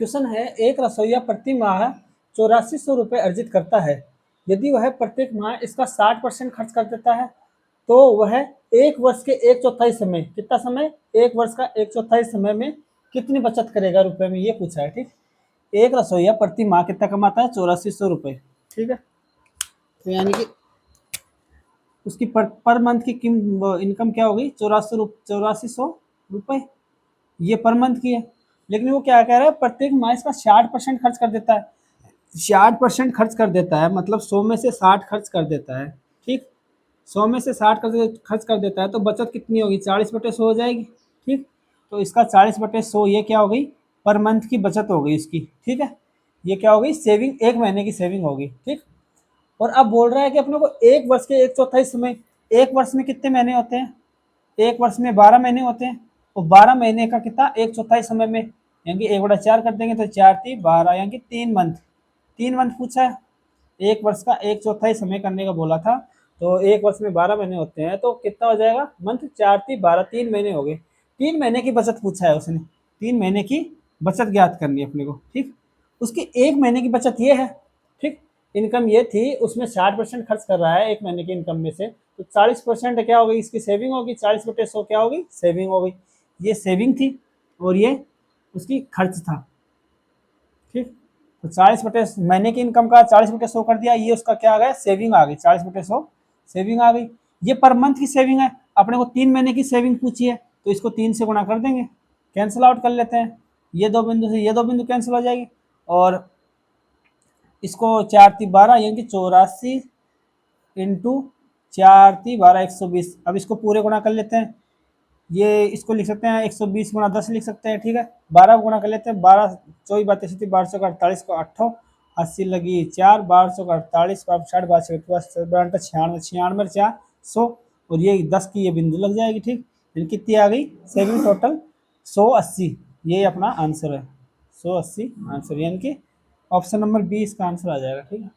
Question है, एक रसोइया प्रति माह 8400 रुपये अर्जित करता है। यदि वह प्रत्येक माह इसका 60% खर्च कर देता है तो वह एक वर्ष के एक चौथाई समय, कितना समय, एक वर्ष का एक चौथाई समय में कितनी बचत करेगा रुपए में, ये पूछा है। ठीक, एक रसोइया प्रति माह कितना कमाता है, 8400 रुपये। ठीक है, तो यानी कि उसकी पर मंथ की इनकम क्या होगी, 8400 रुपये, ये पर मंथ की है। लेकिन वो क्या कह रहा है, प्रत्येक माह इसका 60% खर्च कर देता है। 60% खर्च कर देता है मतलब 100 में से 60 खर्च कर देता है। ठीक, 100 में से 60 खर्च कर देता है तो बचत कितनी होगी, 40/100 हो जाएगी। ठीक, तो इसका 40/100 ये क्या हो गई, पर मंथ की बचत हो गई इसकी। ठीक है, ये क्या हो गई, सेविंग, एक महीने की सेविंग होगी। ठीक, और अब बोल रहा है कि अपने को एक वर्ष के एक चौथाई समय, एक वर्ष में कितने महीने होते हैं, एक वर्ष में 12 महीने होते हैं, और 12 महीने का कितना, एक चौथाई समय में, यानी कि 1/4 कर देंगे तो 4×3 = 12, यानी कि 3 मंथ, 3 मंथ पूछा है। एक वर्ष का एक चौथाई समय करने का बोला था, तो एक वर्ष में 12 महीने होते हैं तो कितना हो जाएगा मंथ, 4×3 = 12, 3 महीने हो गए। 3 महीने की बचत पूछा है उसने, 3 महीने की बचत ज्ञात करनी है अपने को। ठीक, उसकी एक महीने की बचत ये है। ठीक, इनकम ये थी, उसमें 60% खर्च कर रहा है एक महीने की इनकम में से, तो 40% क्या हो गई इसकी, सेविंग होगी। 40/100 क्या होगी, सेविंग हो गई। ये सेविंग थी और ये उसकी खर्च था। ठीक, तो 40 महीने की इनकम का 40/100 कर दिया, ये उसका क्या आ गया, सेविंग आ गई, 40/100 सेविंग आ गई। ये पर मंथ की सेविंग है, अपने को 3 महीने की सेविंग पूछी है तो इसको 3 से गुणा कर देंगे, कैंसिल आउट कर लेते हैं, ये दो बिंदु से ये दो बिंदु कैंसिल हो जाएगी, और इसको 4×3 = 12, यानी कि 84 इंटू 4×3 = 120। अब इसको पूरे गुणा कर लेते हैं, ये इसको लिख सकते हैं 120 × 10 लिख सकते हैं। ठीक है, 12 गुणा कर लेते हैं, 12 24 बातें 1248 को 8 80 लगी 4, 1248 60 96 96 400, और ये 10 की ये बिंदु लग जाएगी। ठीक, यानी कितनी आ गई सेविंग टोटल, 180, ये अपना आंसर है, 180 आंसर, यानी कि ऑप्शन नंबर 20 का आंसर आ जाएगा। ठीक है।